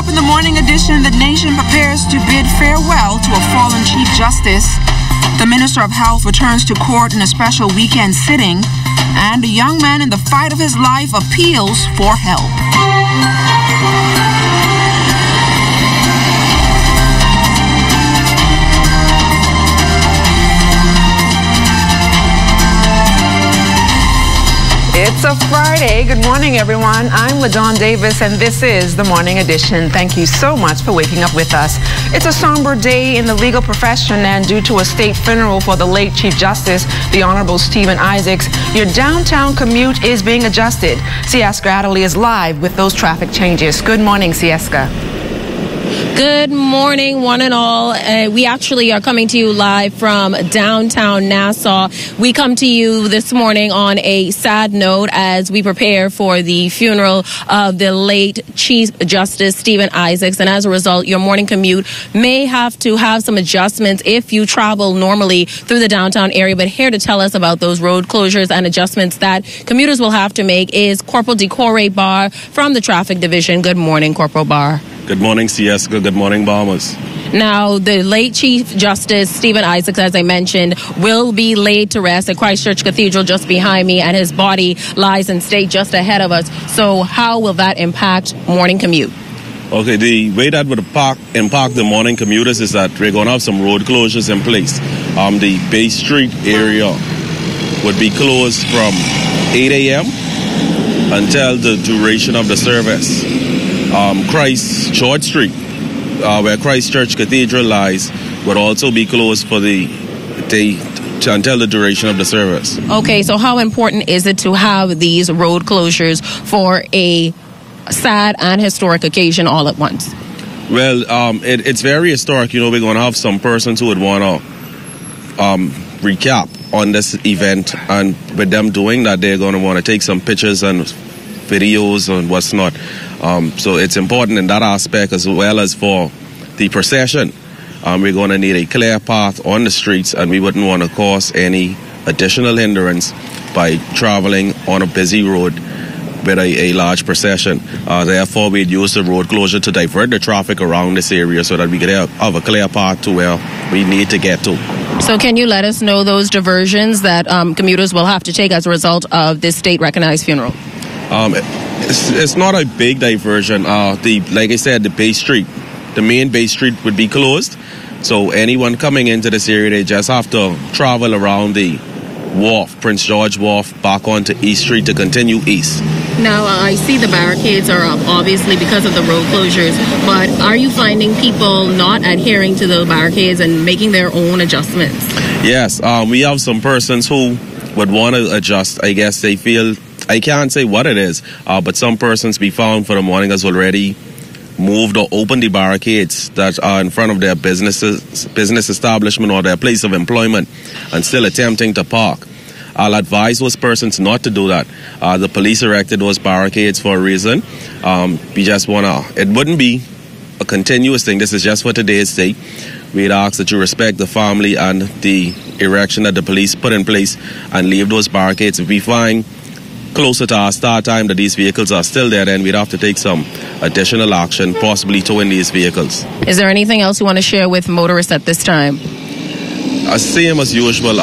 up in the morning edition, the nation prepares to bid farewell to a fallen Chief Justice. The Minister of Health returns to court in a special weekend sitting, and a young man in the fight of his life appeals for help. It's a Friday. Good morning, everyone. I'm LaDawn Davis, and this is the Morning Edition. Thank you so much for waking up with us. It's a somber day in the legal profession, and due to a state funeral for the late Chief Justice, the Honorable Stephen Isaacs, your downtown commute is being adjusted. Sieska Adderley is live with those traffic changes. Good morning, Sieska. Good morning, one and all. We actually are coming to you live from downtown Nassau. We come to you this morning on a sad note as we prepare for the funeral of the late Chief Justice Stephen Isaacs. And as a result, your morning commute may have to have some adjustments if you travel normally through the downtown area. But here to tell us about those road closures and adjustments that commuters will have to make is Corporal Decore Barr from the Traffic Division. Good morning, Corporal Barr. Good morning, Sieska. Good morning, Bombers. Now, the late Chief Justice Stephen Isaacs, as I mentioned, will be laid to rest at Christ Church Cathedral just behind me, and his body lies in state just ahead of us. So how will that impact morning commute? Okay, the way that would impact the morning commuters is that we're going to have some road closures in place. The Bay Street area would be closed from 8 a.m. until the duration of the service. Christ Church Street, where Christ Church Cathedral lies, would also be closed for the day until the duration of the service. Okay, so how important is it to have these road closures for a sad and historic occasion all at once? Well, it's very historic. You know, we're going to have some persons who would want to recap on this event, and with them doing that, they're going to want to take some pictures and videos and what's not. So it's important in that aspect, as well as for the procession. We're going to need a clear path on the streets, and we wouldn't want to cause any additional hindrance by traveling on a busy road with a large procession. Therefore, we'd use the road closure to divert the traffic around this area so that we could have a clear path to where we need to get to. So can you let us know those diversions that commuters will have to take as a result of this state-recognized funeral? It's not a big diversion. Like I said, the main Bay Street would be closed. So anyone coming into this area, they just have to travel around the wharf, Prince George Wharf, back onto East Street to continue east. Now, I see the barricades are up, obviously, because of the road closures. But are you finding people not adhering to the barricades and making their own adjustments? Yes, we have some persons who would want to adjust. I guess they feel, I can't say what it is, but some persons we found for the morning has already moved or opened the barricades that are in front of their business establishment or their place of employment and still attempting to park. I'll advise those persons not to do that. The police erected those barricades for a reason. We just want to, it wouldn't be a continuous thing. This is just for today's sake. We'd ask that you respect the family and the erection that the police put in place and leave those barricades. If we find closer to our start time that these vehicles are still there, then we'd have to take some additional action, possibly towing these vehicles. Is there anything else you want to share with motorists at this time? Same as usual.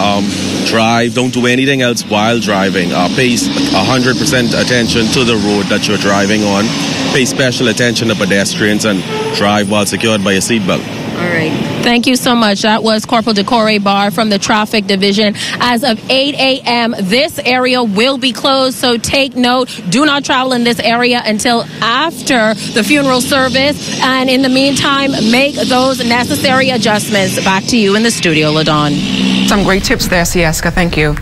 Drive, don't do anything else while driving. Pay 100% attention to the road that you're driving on. Pay special attention to pedestrians and drive while secured by a seatbelt. All right. Thank you so much. That was Corporal Decore Barr from the Traffic Division. As of 8 a.m., this area will be closed, so take note. Do not travel in this area until after the funeral service. And in the meantime, make those necessary adjustments. Back to you in the studio, LaDawn. Some great tips there, Sieska. Thank you.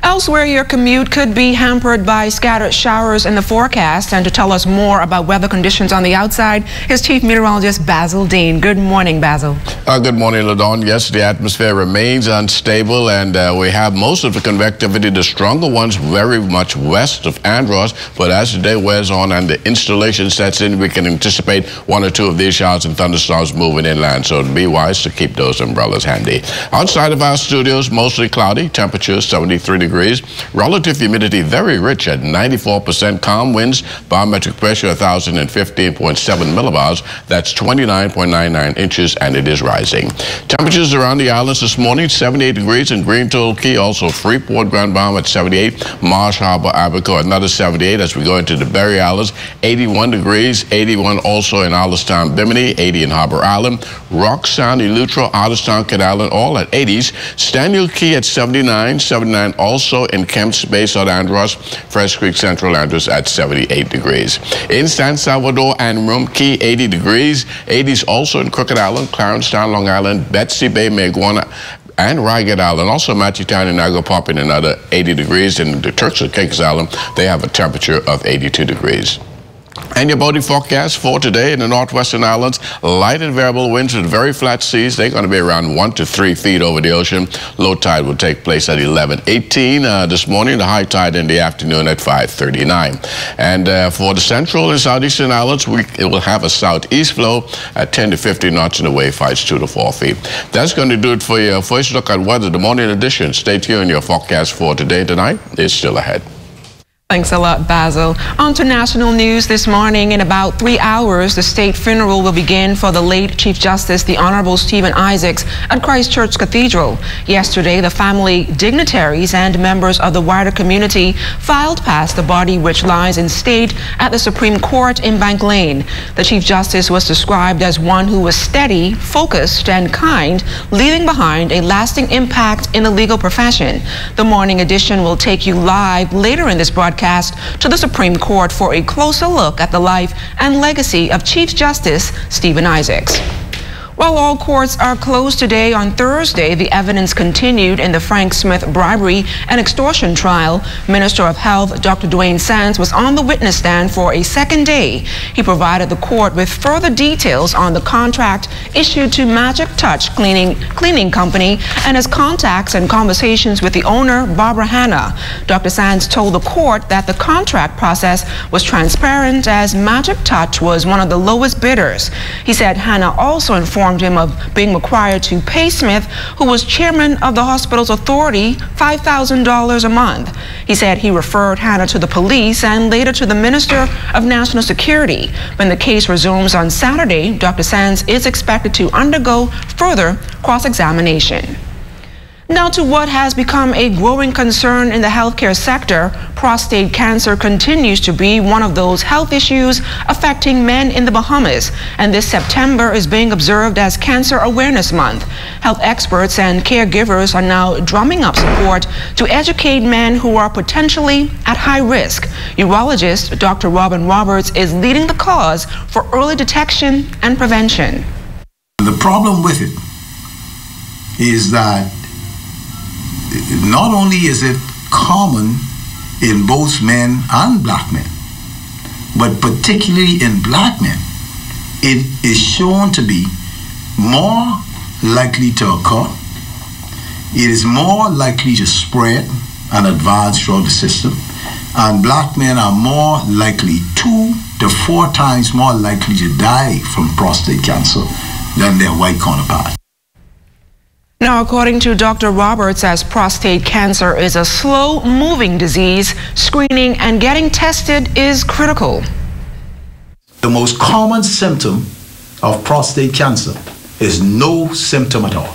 Elsewhere, your commute could be hampered by scattered showers in the forecast. And to tell us more about weather conditions on the outside is Chief Meteorologist Basil Dean. Good morning, Basil. Good morning, LaDawn. Yes, the atmosphere remains unstable, and we have most of the convectivity, the stronger ones, very much west of Andros. But as the day wears on and the installation sets in, we can anticipate one or two of these showers and thunderstorms moving inland. So be wise to keep those umbrellas handy. Outside of our studios, mostly cloudy, temperatures 73 degrees degrees. Relative humidity very rich at 94%. Calm winds, barometric pressure 1,015.7 millibars. That's 29.99 inches, and it is rising. Temperatures around the islands this morning, 78 degrees in Green Toll Key, also Freeport, Grand Baham at 78, Marsh Harbor, Abaco, another 78 as we go into the Berry Islands, 81 degrees, 81 also in Allenstown, Bimini, 80 in Harbor Island, Rock Sound, Eleuthera, Otterstown, Kid Island, all at 80s. Staniel Key at 79, 79 also in Kemps Bay, South Andros, Fresh Creek, Central Andros at 78 degrees. In San Salvador and Rum Key, 80 degrees, 80s also in Crooked Island, Clarencetown, Long Island, Betsy Bay, Maguana, and Ragged Island, also Matchetown and Agapop in another 80 degrees. In the Turks and Caicos Island, they have a temperature of 82 degrees. And your boating forecast for today in the northwestern islands, light and variable winds with very flat seas. They're going to be around 1 to 3 feet over the ocean. Low tide will take place at 11:18 this morning. The high tide in the afternoon at 5:39. And for the central and southeastern islands, it will have a southeast flow at 10 to 15 knots and the wave heights 2 to 4 feet. That's going to do it for your first look at weather, the morning edition. Stay tuned. Your forecast for today tonight is still ahead. Thanks a lot, Basil. On to national news this morning. In about 3 hours, the state funeral will begin for the late Chief Justice, the Honorable Stephen Isaacs, at Christ Church Cathedral. Yesterday, the family, dignitaries, and members of the wider community filed past the body, which lies in state at the Supreme Court in Bank Lane. The Chief Justice was described as one who was steady, focused, and kind, leaving behind a lasting impact in the legal profession. The morning edition will take you live later in this broadcast to the Supreme Court for a closer look at the life and legacy of Chief Justice Stephen Isaacs. While all courts are closed today, on Thursday, the evidence continued in the Frank Smith bribery and extortion trial. Minister of Health Dr. Dwayne Sands was on the witness stand for a second day. He provided the court with further details on the contract issued to Magic Touch Cleaning Company and his contacts and conversations with the owner, Barbara Hanna. Dr. Sands told the court that the contract process was transparent as Magic Touch was one of the lowest bidders. He said Hanna also informed him of being required to pay Smith, who was chairman of the hospital's authority, $5,000 a month. He said he referred Hanna to the police and later to the Minister of National Security. When the case resumes on Saturday, Dr. Sands is expected to undergo further cross-examination. Now to what has become a growing concern in the healthcare sector. Prostate cancer continues to be one of those health issues affecting men in the Bahamas, and this September is being observed as Cancer Awareness Month. Health experts and caregivers are now drumming up support to educate men who are potentially at high risk. Urologist Dr. Robin Roberts is leading the cause for early detection and prevention. The problem with it is that not only is it common in both men and black men, but particularly in black men, it is shown to be more likely to occur. It is more likely to spread and advance throughout the system, and black men are more likely, 2 to 4 times more likely to die from prostate cancer than their white counterparts. Now, according to Dr. Roberts, as prostate cancer is a slow-moving disease, screening and getting tested is critical. The most common symptom of prostate cancer is no symptom at all.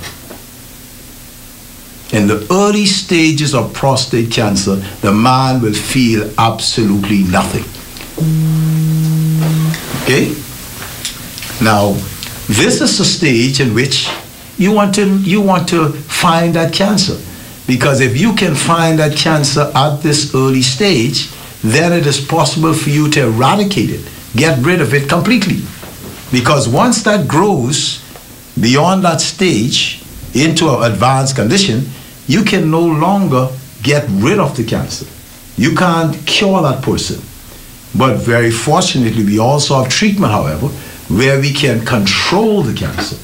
In the early stages of prostate cancer, the man will feel absolutely nothing. Okay? Now, this is the stage in which you want to find that cancer, because if you can find that cancer at this early stage, then it is possible for you to eradicate it, get rid of it completely. Because once that grows beyond that stage into an advanced condition, you can no longer get rid of the cancer. You can't cure that person. But very fortunately, we also have treatment, however, where we can control the cancer.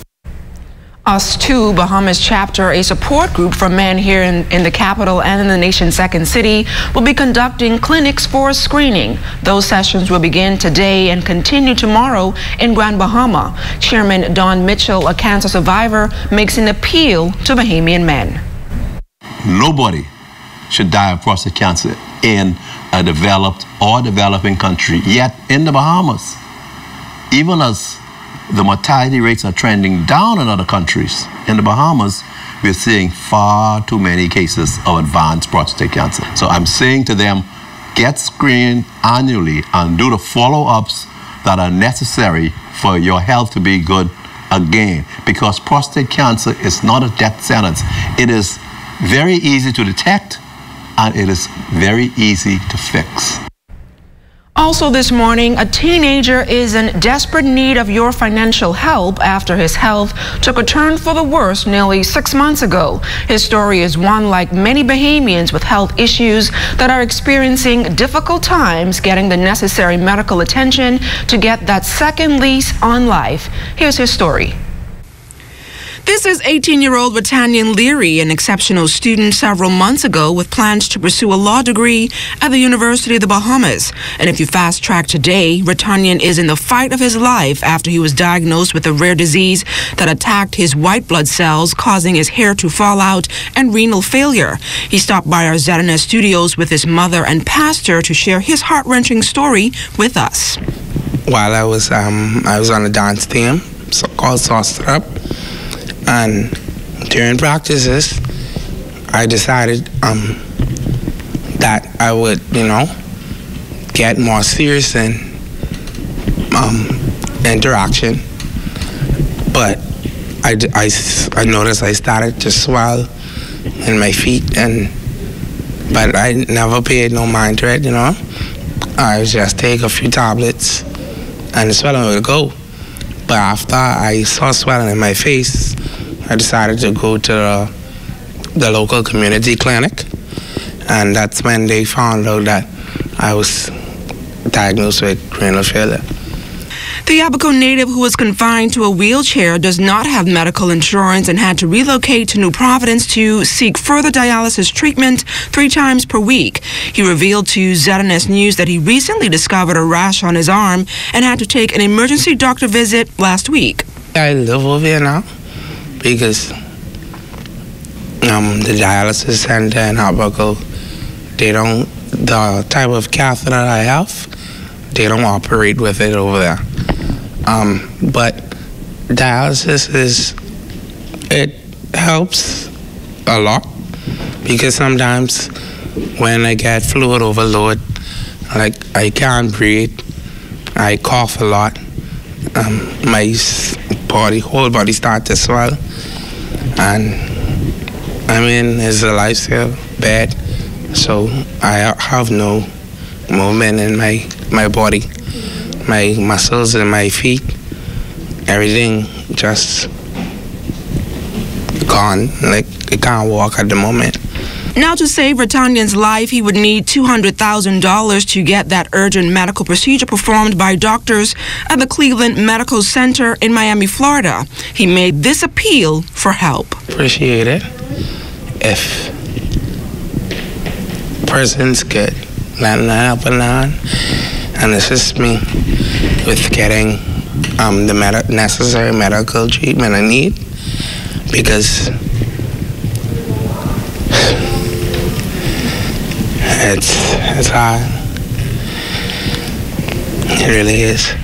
Us Too Bahamas chapter, a support group for men here in the capital and in the nation's second city, will be conducting clinics for screening. Those sessions will begin today and continue tomorrow in Grand Bahama. Chairman Don Mitchell, a cancer survivor, makes an appeal to Bahamian men. Nobody should die of prostate cancer in a developed or developing country. Yet in the Bahamas, even as the mortality rates are trending down in other countries, in the Bahamas, we're seeing far too many cases of advanced prostate cancer. So I'm saying to them, get screened annually and do the follow-ups that are necessary for your health to be good again, because prostate cancer is not a death sentence. It is very easy to detect and it is very easy to fix. Also this morning, a teenager is in desperate need of your financial help after his health took a turn for the worse nearly 6 months ago. His story is one like many Bahamians with health issues that are experiencing difficult times getting the necessary medical attention to get that second lease on life. Here's his story. This is 18-year-old Ratanyan Leary, an exceptional student several months ago with plans to pursue a law degree at the University of the Bahamas. And if you fast track today, Ratanyan is in the fight of his life after he was diagnosed with a rare disease that attacked his white blood cells, causing his hair to fall out and renal failure. He stopped by our ZNS studios with his mother and pastor to share his heart-wrenching story with us. While I was on a dance team, called Sauced Up. And during practices, I decided that I would, get more serious in interaction. But I noticed I started to swell in my feet, but I never paid no mind to it, I would just take a few tablets and the swelling would go. But after I saw swelling in my face, I decided to go to the local community clinic, and that's when they found out that I was diagnosed with renal failure. The Abaco native who was confined to a wheelchair does not have medical insurance and had to relocate to New Providence to seek further dialysis treatment 3 times per week. He revealed to ZNS News that he recently discovered a rash on his arm and had to take an emergency doctor visit last week. I live over here now because the dialysis center in Abaco, the type of catheter I have, they don't operate with it over there. But dialysis it helps a lot, because sometimes when I get fluid overload, like I can't breathe, I cough a lot, my whole body starts to swell, and it's a lifestyle bad, so I have no movement in my body. My muscles and my feet, everything just gone. Like, I can't walk at the moment. Now, to save Ratanyan's life, he would need $200,000 to get that urgent medical procedure performed by doctors at the Cleveland Medical Center in Miami, Florida. He made this appeal for help. Appreciate it if persons could lend a helping hand and assist me with getting the necessary medical treatment I need, because it's hard. It really is.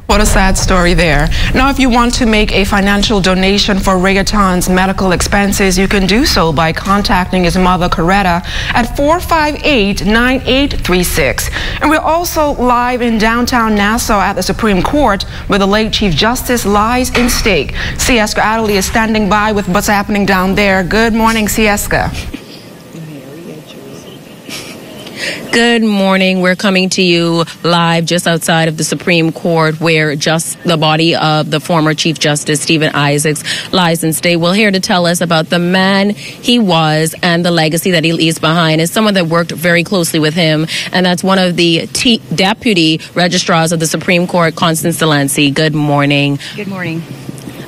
What a sad story there. Now, if you want to make a financial donation for Rayaton's medical expenses, you can do so by contacting his mother, Coretta, at 458-9836. And we're also live in downtown Nassau at the Supreme Court, where the late Chief Justice lies in stake. Sieska Adderley is standing by with what's happening down there. Good morning, Sieska. Good morning. We're coming to you live just outside of the Supreme Court, where just the body of the former Chief Justice Stephen Isaacs lies in state. Well, here to tell us about the man he was and the legacy that he leaves behind is someone that worked very closely with him, and that's one of the deputy registrars of the Supreme Court, Constance Delancey. Good morning. Good morning.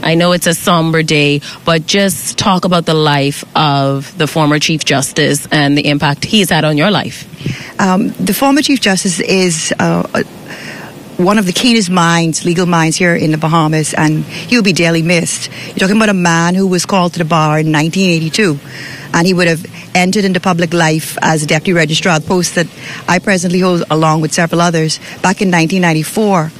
I know it's a somber day, but just talk about the life of the former Chief Justice and the impact he's had on your life. The former Chief Justice is one of the keenest minds, legal minds here in the Bahamas, and he will be dearly missed. You're talking about a man who was called to the bar in 1982, and he would have entered into public life as a deputy registrar, the post that I presently hold along with several others, back in 1994.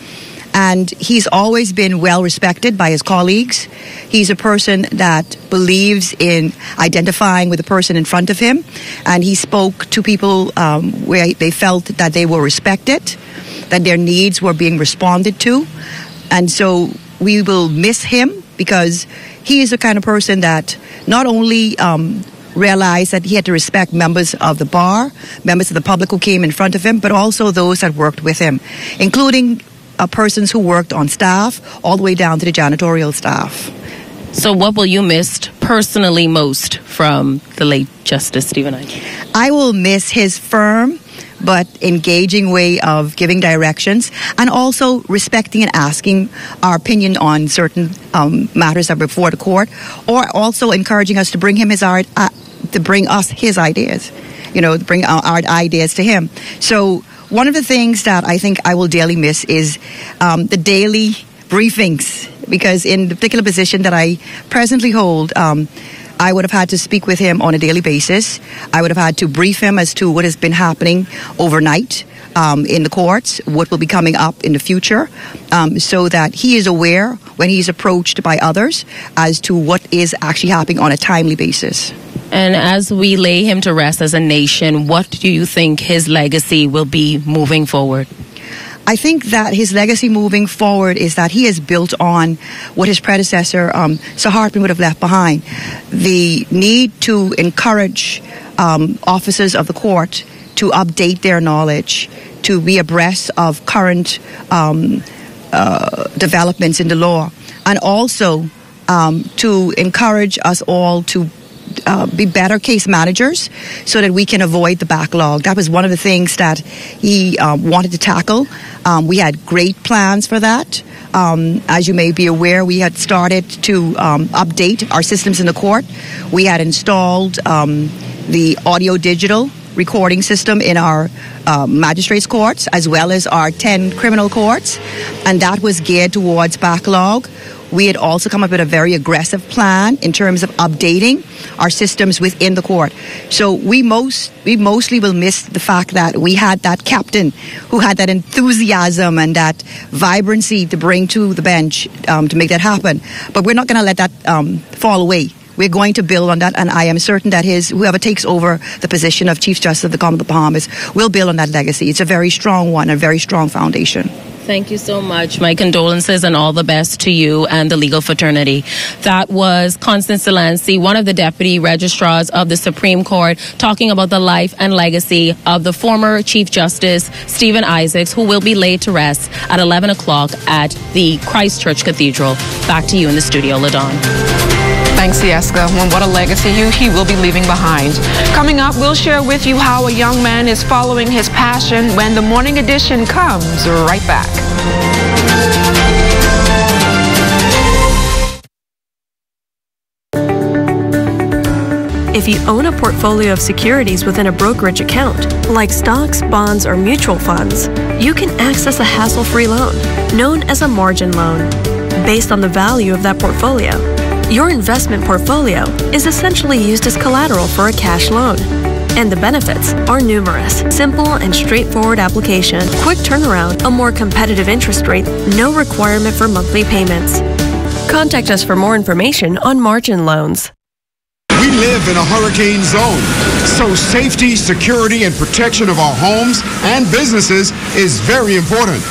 And he's always been well respected by his colleagues. He's a person that believes in identifying with the person in front of him, and he spoke to people where they felt that they were respected, that their needs were being responded to. And so we will miss him, because he is the kind of person that not only realized that he had to respect members of the bar, members of the public who came in front of him, but also those that worked with him, including persons who worked on staff, all the way down to the janitorial staff. So what will you miss personally most from the late Justice Stephen Isaacs? I will miss his firm but engaging way of giving directions, and also respecting and asking our opinion on certain matters that are before the court, or also encouraging us to bring him to bring us his ideas, to bring our ideas to him. So one of the things that I think I will dearly miss is the daily briefings, because in the particular position that I presently hold, I would have had to speak with him on a daily basis. I would have had to brief him as to what has been happening overnight in the courts, what will be coming up in the future, so that he is aware when he's approached by others as to what is actually happening on a timely basis. And as we lay him to rest as a nation, what do you think his legacy will be moving forward? I think that his legacy moving forward is that he has built on what his predecessor, Sir Hartman, would have left behind. The need to encourage officers of the court to update their knowledge, to be abreast of current developments in the law, and also to encourage us all to be better case managers so that we can avoid the backlog. That was one of the things that he wanted to tackle. We had great plans for that. As you may be aware, we had started to update our systems in the court. We had installed the audio-digital recording system in our magistrates' courts, as well as our 10 criminal courts, and that was geared towards backlog. We had also come up with a very aggressive plan in terms of updating our systems within the court. So we mostly will miss the fact that we had that captain who had that enthusiasm and that vibrancy to bring to the bench to make that happen. But we're not going to let that fall away. We're going to build on that, and I am certain that whoever takes over the position of Chief Justice of the Commonwealth of the Bahamas will build on that legacy. It's a very strong one, a very strong foundation. Thank you so much. My condolences and all the best to you and the legal fraternity. That was Constance Delancey, one of the deputy registrars of the Supreme Court, talking about the life and legacy of the former Chief Justice Stephen Isaacs, who will be laid to rest at 11 o'clock at the Christchurch Cathedral. Back to you in the studio, LaDawn. Thanks, Sieska. Well, what a legacy he will be leaving behind. Coming up, we'll share with you how a young man is following his passion when the morning edition comes right back. If you own a portfolio of securities within a brokerage account, like stocks, bonds, or mutual funds, you can access a hassle-free loan, known as a margin loan, based on the value of that portfolio. Your investment portfolio is essentially used as collateral for a cash loan. And the benefits are numerous. Simple and straightforward application, quick turnaround, a more competitive interest rate, no requirement for monthly payments. Contact us for more information on margin loans. We live in a hurricane zone, so safety, security, and protection of our homes and businesses is very important.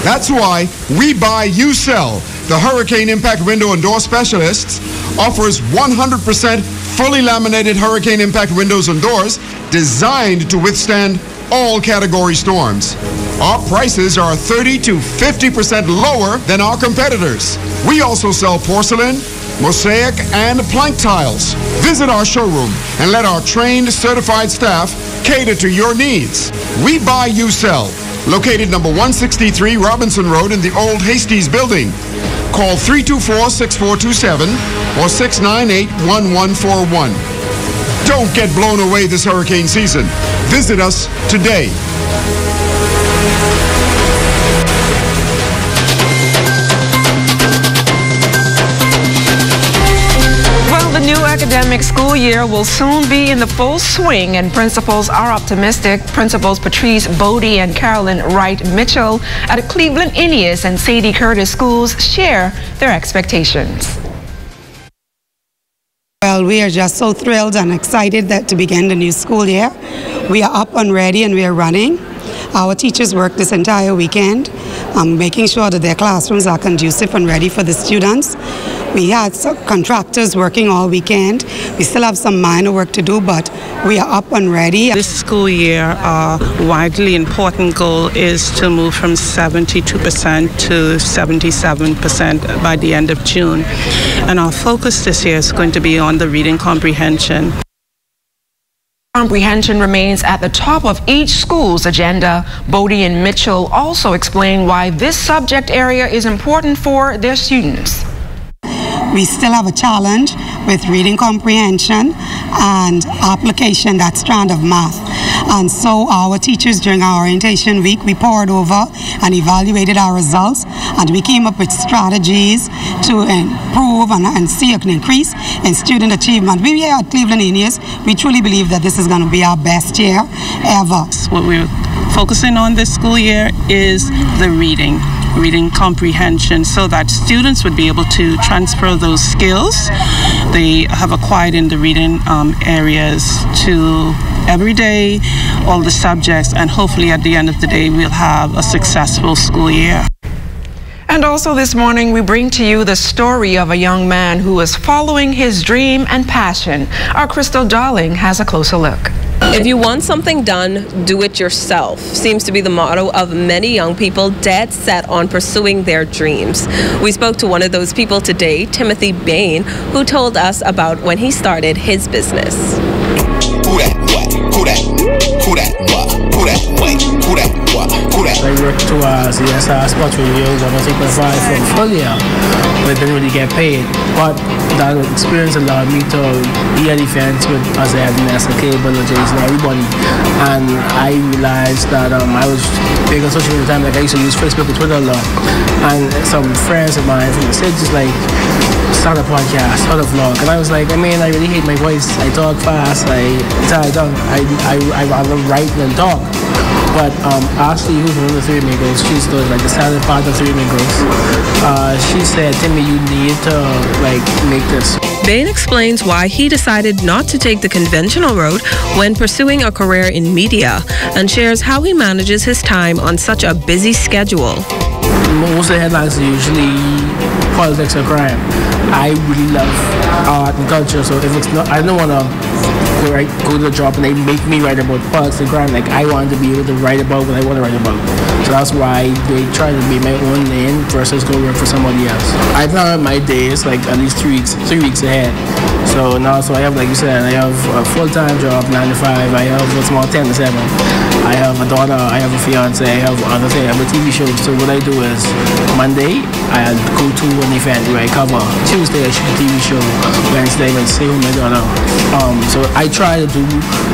That's why We Buy, You Sell, the Hurricane Impact Window and Door Specialists, offers 100% fully laminated hurricane impact windows and doors designed to withstand all category storms. Our prices are 30 to 50% lower than our competitors. We also sell porcelain, mosaic, and plank tiles. Visit our showroom and let our trained, certified staff cater to your needs. We Buy, You Sell, located number 163 Robinson Road in the old Hasties building. Call 324-6427 or 698-1141. Don't get blown away this hurricane season. Visit us today. academic school year will soon be in the full swing, and principals are optimistic. Principals Patrice Bodie and Carolyn Wright Mitchell at Cleveland Innius and Sadie Curtis schools share their expectations. Well, we are just so thrilled and excited to begin the new school year. We are up and ready and we are running. Our teachers worked this entire weekend, making sure that their classrooms are conducive and ready for the students. We had some contractors working all weekend. We still have some minor work to do, but we are up and ready. This school year, our widely important goal is to move from 72% to 77% by the end of June. And our focus this year is going to be on the reading comprehension. Comprehension remains at the top of each school's agenda. Bodie and Mitchell also explain why this subject area is important for their students. We still have a challenge with reading comprehension and application, that strand of math. And so our teachers during our orientation week, we poured over and evaluated our results, and we came up with strategies to improve and see an increase in student achievement. We here at Cleveland Innius, we truly believe that this is going to be our best year ever. What we're focusing on this school year is the reading comprehension, so that students would be able to transfer those skills they have acquired in the reading areas to every day, all the subjects, and hopefully at the end of the day we'll have a successful school year. And also this morning, we bring to you the story of a young man who is following his dream and passion. Our Crystal Darling has a closer look. If you want something done, do it yourself seems to be the motto of many young people dead set on pursuing their dreams. We spoke to one of those people today, Timothy Bane, who told us about when he started his business. Who that what? Who that? Who that what? Who that what? Who that what? Who that? I worked towards the SR Spot Review 103.5 from full year, but didn't really get paid. But that experience allowed me to be a defense with as I had national cable, Jason, everybody. And I realized that I was big on social media at the time. Like I used to use Facebook and Twitter a lot. And some friends of mine from the city just like, start a podcast, start a vlog. And I was like, I really hate my voice. I talk fast. I rather write than talk. But Ashley, who's one of the Three Amigos, she's like the silent part of Three Amigos. She said, Timmy, you need to make this. Bane explains why he decided not to take the conventional route when pursuing a career in media, and shares how he manages his time on such a busy schedule. Most of the headlines are usually politics or crime. I really love art and culture, so if it's not, I don't want to go to the job and they make me write about politics and crime. Like, I want to be able to write about what I want to write about. So that's why they try to be my own lane versus go work for somebody else. I plan my days like at least 3 weeks ahead. So now, I have, like you said, I have a full-time job, 9 to 5. I have a small 10 to 7. I have a daughter, I have a fiance, I have other things, I have a TV show. So what I do is, Monday, I go to an event where I cover. Tuesday, I shoot a TV show. Wednesday, I stay with my daughter. So I try to do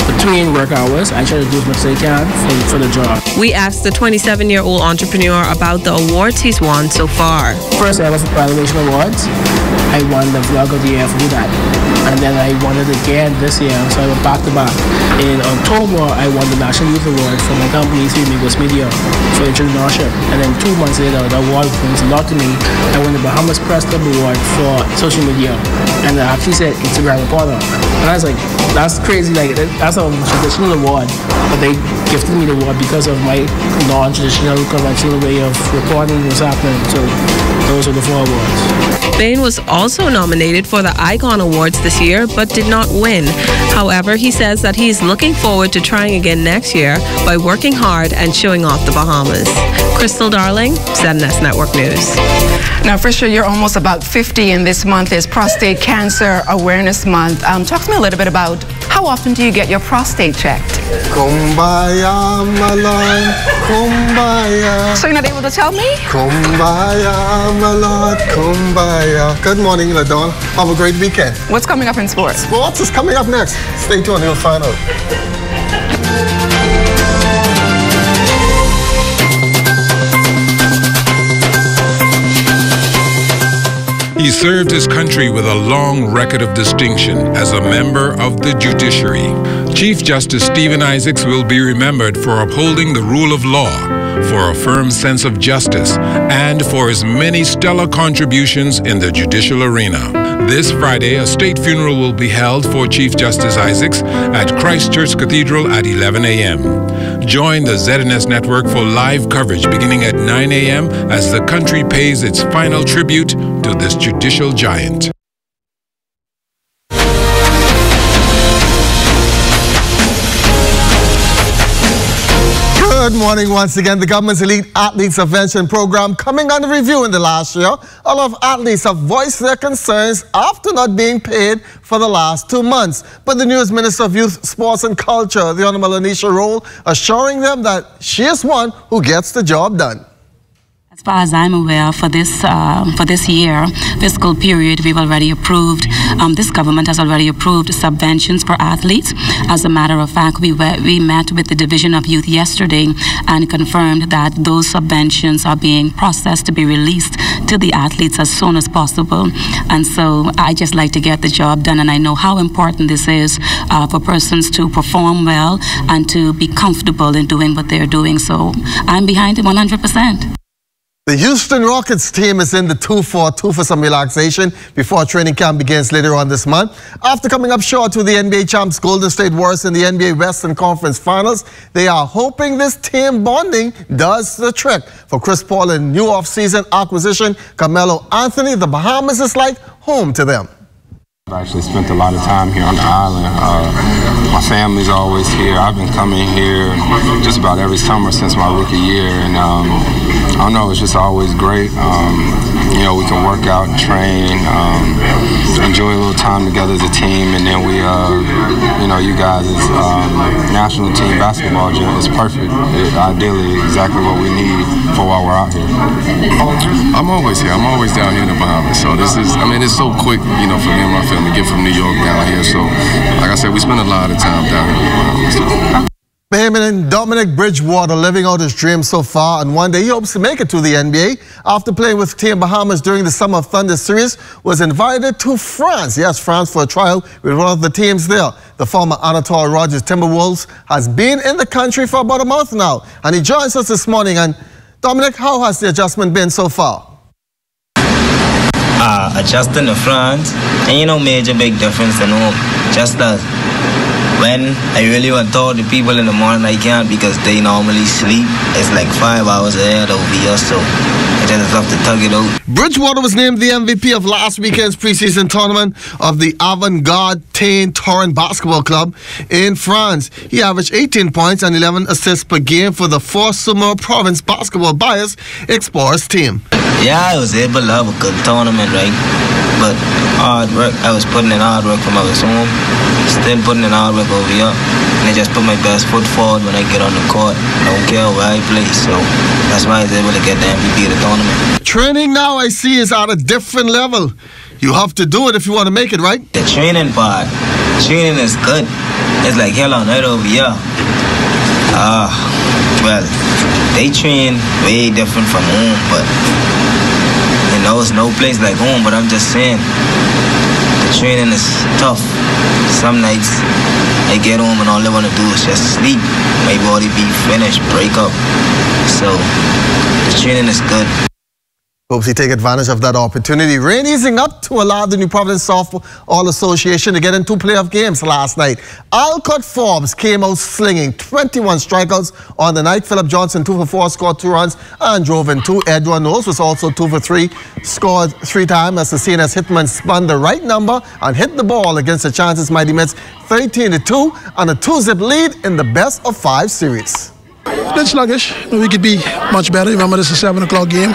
between work hours, I try to do as much as I can for the job. We asked the 27-year-old entrepreneur about the awards he's won so far. First, I was Valuation Awards. I won the Vlog of the Year for that. And then I won it again this year, so I went back to back. In October, I won the National Youth Award for my company, Three Amigos Media, for entrepreneurship. And then 2 months later, the award means a lot to me. I won the Bahamas Press Club Award for social media. And I actually said Instagram reporter. And I was like, that's crazy, like that's a traditional award. But they gifted me the award because of my non-traditional, conventional way of reporting what's happening. So those are the 4 awards. Bane was also nominated for the Icon Awards this year, but did not win. However, he says that he's looking forward to trying again next year by working hard and showing off the Bahamas. Crystal Darling, ZNS Network News. Now, Fisher, you're almost about 50, and this month is Prostate Cancer Awareness Month. Talk to me a little bit about how often do you get your prostate checked? Kumbaya, my lord, kumbaya. So you're not able to tell me? Kumbaya, my lord, kumbaya. Good morning, LaDawn. Have a great weekend. What's coming up in sports? Sports is coming up next. Stay tuned, you'll find out. He served his country with a long record of distinction as a member of the judiciary. Chief Justice Stephen Isaacs will be remembered for upholding the rule of law, for a firm sense of justice, and for his many stellar contributions in the judicial arena. This Friday, a state funeral will be held for Chief Justice Isaacs at Christ Church Cathedral at 11 a.m. Join the ZNS Network for live coverage beginning at 9 a.m. as the country pays its final tribute to this judicial giant. Good morning once again. The government's Elite Athlete Subvention Program coming under review in the last year. A lot of athletes have voiced their concerns after not being paid for the last 2 months. But the news Minister of Youth, Sports and Culture, the Honorable Anisha Roll, assuring them that she is one who gets the job done. As far as I'm aware, for this year, fiscal period, we've already approved, this government has already approved subventions for athletes. As a matter of fact, we met with the Division of Youth yesterday and confirmed that those subventions are being processed to be released to the athletes as soon as possible. And so I just like to get the job done, and I know how important this is for persons to perform well and to be comfortable in doing what they're doing. So I'm behind it 100%. The Houston Rockets team is in the 2-4-2 for some relaxation before training camp begins later on this month. After coming up short to the NBA champs Golden State Warriors in the NBA Western Conference Finals, they are hoping this team bonding does the trick. For Chris Paul and new off-season acquisition Carmelo Anthony, the Bahamas is like home to them. I actually spent a lot of time here on the island. My family's always here. I've been coming here just about every summer since my rookie year, and I don't know, it's just always great. You know, we can work out and train, enjoy a little time together as a team, and then we, you know, you guys as national team basketball gym is perfect. Ideally, exactly what we need for while we're out here. I'm always here. I'm always down here in the Bahamas. So this is, I mean, it's so quick, you know, for me and my family to get from New York down here. So, like I said, we spend a lot of time down here in the Bahamas. Bahamian Dominic Bridgewater living out his dream so far, and one day he hopes to make it to the NBA. After playing with Team Bahamas during the Summer of Thunder series, was invited to France. Yes, France for a trial with one of the teams there. The former Anatole Rogers Timberwolves has been in the country for about a month now, and he joins us this morning. And Dominic, how has the adjustment been so far? Adjusting to France, and you know, major big difference in home. Just as when I really want to talk to people in the morning, I can't because they normally sleep. It's like 5 hours ahead over here, so I just have to tug it out. Bridgewater was named the MVP of last weekend's preseason tournament of the Avant-Garde Tain Torrent Basketball Club in France. He averaged 18 points and 11 assists per game for the Fort-Sumur Province Basketball Bias Explorers team. Yeah, I was able to have a good tournament, right? But hard work, I was putting in hard work from I was home, still putting in hard work over here. And I just put my best foot forward when I get on the court. I don't care where I play, so that's why I was able to get the MVP of the tournament. Training now, I see, is at a different level. You have to do it if you want to make it, right? The training part, training is good. It's like hell on earth over here. Well, they train way different from home, but you know, it's no place like home. But I'm just saying, the training is tough. Some nights I get home and all I want to do is just sleep. My body be finished, break up. So the training is good. Hopes he take advantage of that opportunity. Rain easing up to allow the New Providence Softball Association to get into playoff games last night. Alcott Forbes came out slinging 21 strikeouts on the night. Philip Johnson 2 for 4, scored 2 runs and drove in 2. Edward Knowles was also 2 for 3, scored 3 times as the CNS hitman spun the right number and hit the ball against the Chances Mighty Mets 13-2 on a 2-zip lead in the best of 5 series. A bit sluggish. We could be much better. Remember, this is a 7 o'clock game.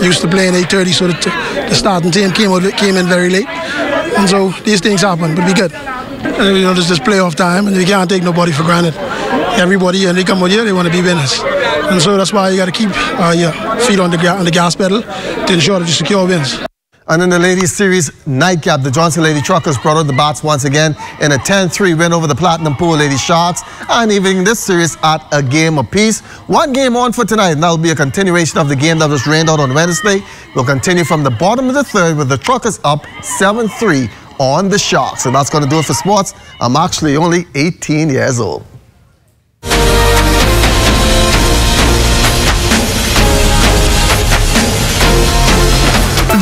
Used to playing 8:30, so the starting team came in very late. And so these things happen, but we good. And, you know, this is playoff time, and we can't take nobody for granted. Everybody, and they come out here, they want to be winners. And so that's why you got to keep your feet on the gas pedal to ensure that you secure wins. And in the ladies series nightcap, the Johnson Lady Truckers brought out the bats once again in a 10-3 win over the Platinum Pool Lady Sharks, and evening this series at a game apiece. One game on for tonight, and that'll be a continuation of the game that was rained out on Wednesday. We'll continue from the bottom of the third with the Truckers up 7-3 on the Sharks. And that's going to do it for sports. I'm actually only 18 years old.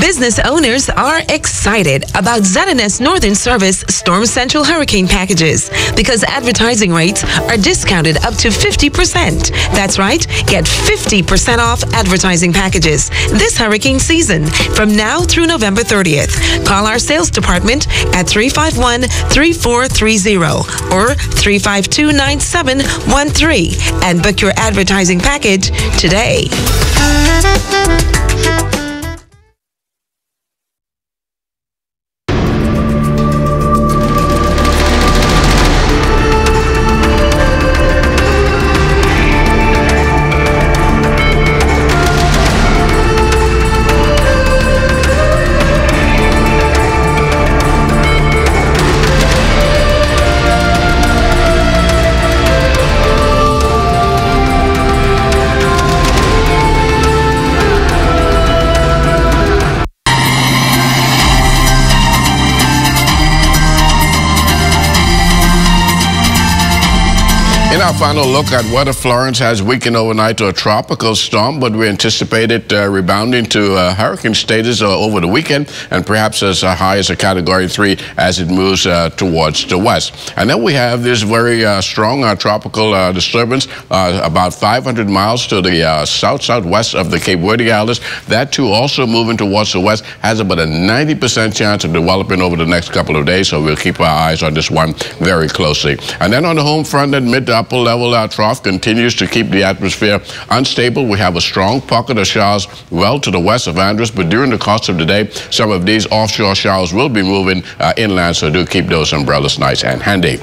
Business owners are excited about ZNS Northern Service Storm Central Hurricane packages because advertising rates are discounted up to 50%. That's right, get 50% off advertising packages this hurricane season from now through November 30th. Call our sales department at 351-3430 or 352-9713 and book your advertising package today. In our final look at weather, Florence has weakened overnight to a tropical storm, but we anticipate it rebounding to hurricane status over the weekend and perhaps as high as a Category 3 as it moves towards the west. And then we have this very strong tropical disturbance about 500 miles to the southwest of the Cape Verde Islands. That too also moving towards the west has about a 90% chance of developing over the next couple of days, so we'll keep our eyes on this one very closely. And then on the home front, at mid to upper level trough continues to keep the atmosphere unstable. We have a strong pocket of showers well to the west of Andros, but during the course of the day, some of these offshore showers will be moving inland, so do keep those umbrellas nice and handy.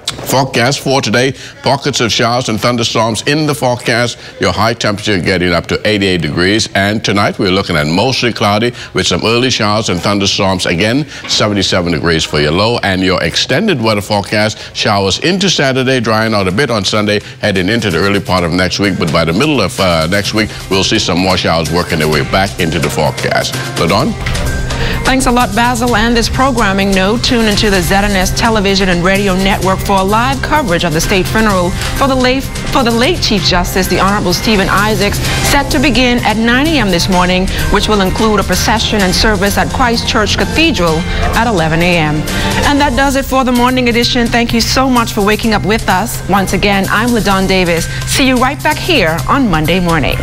Forecast for today, pockets of showers and thunderstorms in the forecast. Your high temperature getting up to 88 degrees. And tonight we're looking at mostly cloudy with some early showers and thunderstorms. Again, 77 degrees for your low. And your extended weather forecast, showers into Saturday, drying out a bit on Sunday, heading into the early part of next week. But by the middle of next week, we'll see some more showers working their way back into the forecast. LaDawn? Thanks a lot, Basil. And this programming note, tune into the ZNS television and radio network for a live coverage of the state funeral for the late Chief Justice, the Honorable Stephen Isaacs, set to begin at 9 a.m. this morning, which will include a procession and service at Christ Church Cathedral at 11 a.m. And that does it for the morning edition. Thank you so much for waking up with us. Once again, I'm LaDawn Davis. See you right back here on Monday morning.